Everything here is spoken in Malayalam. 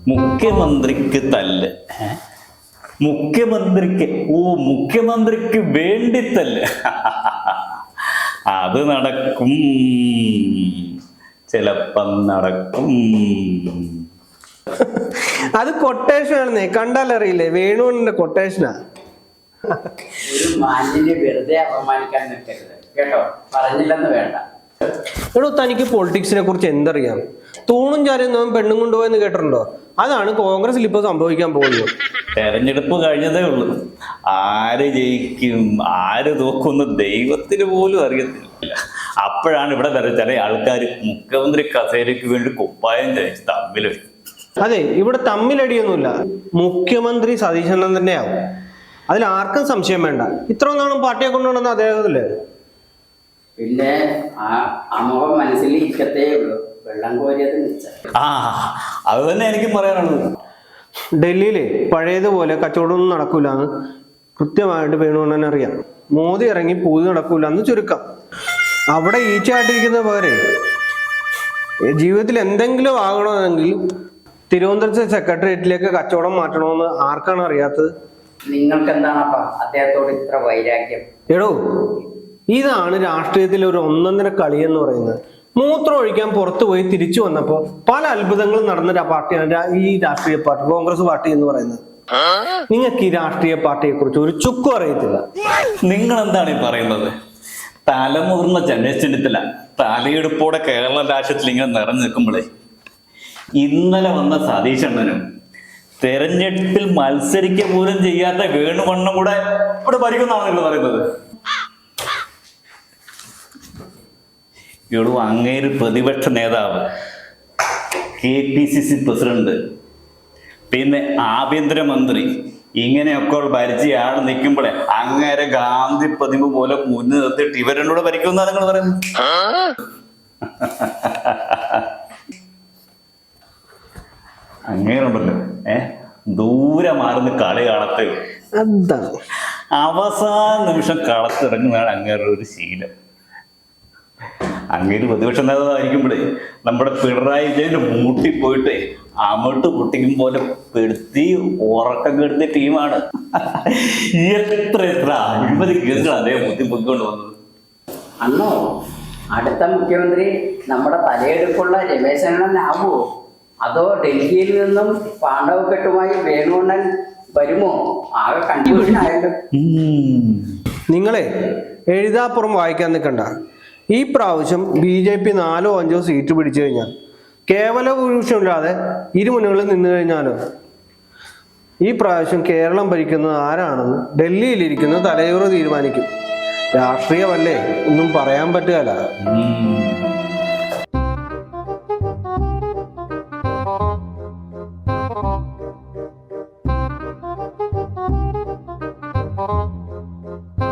മുഖ്യമന്ത്രിക്ക് തല്ല്. മുഖ്യമന്ത്രിക്ക് വേണ്ടി തല്ല്. അത് നടക്കും, ചിലപ്പം നടക്കും. അത് കൊട്ടേഷൻ ആണെന്നേ, കണ്ടാലറിയില്ലേ? വേണുവിന്റെ കൊട്ടേഷനാ. ഒരു മാന്യനെ വെറുതെ അപമാനിക്കാൻ നിൽക്കരുത് കേട്ടോ, പറഞ്ഞില്ലെന്ന് വേണ്ട. എടോ, തനിക്ക് പൊളിറ്റിക്സിനെ കുറിച്ച് എന്തറിയാം? തൂണും ചാരുന്നവൻ പെണ്ണും കൊണ്ടുപോയെന്ന് കേട്ടിട്ടുണ്ടോ? അതാണ് കോൺഗ്രസിൽ ഇപ്പൊ സംഭവിക്കാൻ പോകുന്നത്. തെരഞ്ഞെടുപ്പ് കഴിഞ്ഞതേ ഉള്ളൂ. ആര് ജയിക്കും ആര് തോക്കുമെന്ന് ദൈവത്തിന് പോലും അറിയത്തില്ല. അപ്പോഴാണ് ഇവിടെ വരെ ചില ആൾക്കാർ മുഖ്യമന്ത്രി കസേരയ്ക്ക് വേണ്ടി കുപ്പായം തയ്ച്ച് തമ്മിലടി. അതെ, ഇവിടെ തമ്മിലടിയൊന്നുമില്ല. മുഖ്യമന്ത്രി സതീശൻ തന്നെയാവും, അതിൽ ആർക്കും സംശയം വേണ്ട. ഇത്ര നാളും പാർട്ടിയെ കൊണ്ടുവന്ന അദ്ദേഹത്തില്ലേ? പിന്നെ ആ മുഖം മനസ്സിൽ ഇരിക്കത്തേ ഉള്ളൂ, വെള്ളം കോരിയത് മിച്ചം. അത് തന്നെ എനിക്കും പറയാനുള്ളത്. ഡൽഹിയില് പഴയതുപോലെ കച്ചവടമൊന്നും നടക്കൂലെന്ന് കൃത്യമായിട്ട് വേണുവണ്ണൻ അറിയാം. മോദി ഇറങ്ങി പൂതി നടക്കൂലെന്ന് ചുരുക്കം. അവിടെ ഈച്ചയായിട്ടിരിക്കുന്ന പേരെ ജീവിതത്തിൽ എന്തെങ്കിലും ആകണമെങ്കിൽ തിരുവനന്തപുരത്തെ സെക്രട്ടേറിയറ്റിലേക്ക് കച്ചവടം മാറ്റണമെന്ന് ആർക്കാണ് അറിയാത്തത്? നിങ്ങൾക്ക് എന്താണപ്പാ അദ്ദേഹത്തോട് ഇത്ര വൈരാഗ്യം? എടോ, ഇതാണ് രാഷ്ട്രീയത്തിലെ ഒരു ഒന്നൊന്നര കളി എന്ന് പറയുന്നത്. മൂത്രം ഒഴിക്കാൻ പുറത്തു പോയി തിരിച്ചു വന്നപ്പോ പല അത്ഭുതങ്ങളും നടന്ന പാർട്ടിയാണ് ഈ രാഷ്ട്രീയ പാർട്ടി, കോൺഗ്രസ് പാർട്ടി എന്ന് പറയുന്നത്. നിങ്ങൾക്ക് ഈ രാഷ്ട്രീയ പാർട്ടിയെ കുറിച്ച് ഒരു ചുക്കും അറിയത്തില്ല. നിങ്ങൾ എന്താണ് ഈ പറയുന്നത്? തലമുതിർന്ന രമേശ് ചെന്നിത്തല തലയെടുപ്പോടെ കേരള രാഷ്ട്രീയത്തിൽ ഇങ്ങനെ നിറഞ്ഞു നിൽക്കുമ്പോഴേ ഇന്നലെ വന്ന സതീശ് അണ്ണനും തെരഞ്ഞെടുപ്പിൽ മത്സരിക്കുക പോലും ചെയ്യാത്ത വേണുവണ്ണം കൂടെ ഇവിടെ ഭരിക്കുന്നതാണ് നിങ്ങൾ പറയുന്നത്. ഇവിടെ അങ്ങേര് പ്രതിപക്ഷ നേതാവ്, KPCC പ്രസിഡന്റ്, പിന്നെ ആഭ്യന്തരമന്ത്രി, ഇങ്ങനെയൊക്കെ ഭരിച്ചയാൾ നിൽക്കുമ്പോഴേ അങ്ങേരെ ഗാന്ധി പ്രതിമ പോലെ മുന്നിൽ നിർത്തിയിട്ട് ഇവരെന്നോട് ഭരിക്കുന്ന നിങ്ങൾ പറയുന്നത്. അങ്ങനെയുണ്ടല്ലോ, ദൂരെ മാറുന്ന കളി കാണത്തേ. അവസാന നിമിഷം കളത്തിറങ്ങുന്നതാണ് അങ്ങേരുടെ ഒരു ശീലം. അങ്ങേര് പ്രതിപക്ഷ നേതാവായിരിക്കുമ്പോഴേ നമ്മുടെ പിണറായി വിജയൻ മൂട്ടിപ്പോയിട്ട് അമിട്ട് പൊട്ടിക്കും പോലെ പെടുത്തി ഉറക്കം കെടുത്തിയ ടീമാണ്. എത്ര അഴിമതി കേസുകൾ അദ്ദേഹം ബുദ്ധിമുട്ടിക്കൊണ്ട് വന്നത്. അന്നോ അടുത്ത മുഖ്യമന്ത്രി നമ്മുടെ തലയെടുപ്പുള്ള രമേശനാവോ, അതോ ഡൽഹിയിൽ നിന്നും പാണ്ഡവക്കെട്ടുമായി വേണുവണ്ണൻ വരുമോ? ആകെ കൺഫ്യൂഷൻ ആയല്ലോ. നിങ്ങളെ എഴുതാപ്പുറം വായിക്കാൻ നിൽക്കണ്ട. ഈ പ്രാവശ്യം BJP 4ഓ 5ഓ സീറ്റ് പിടിച്ചു കഴിഞ്ഞാൽ കേവല ഭൂരിപക്ഷമില്ലാതെ ഇരുമുന്നണികളിൽ നിന്ന് കഴിഞ്ഞാലോ ഈ പ്രാവശ്യം കേരളം ഭരിക്കുന്നത് ആരാണെന്ന് ഡൽഹിയിലിരിക്കുന്ന തലയോറ് തീരുമാനിക്കും. രാഷ്ട്രീയമല്ലേ, ഒന്നും പറയാൻ പറ്റുകയില്ല.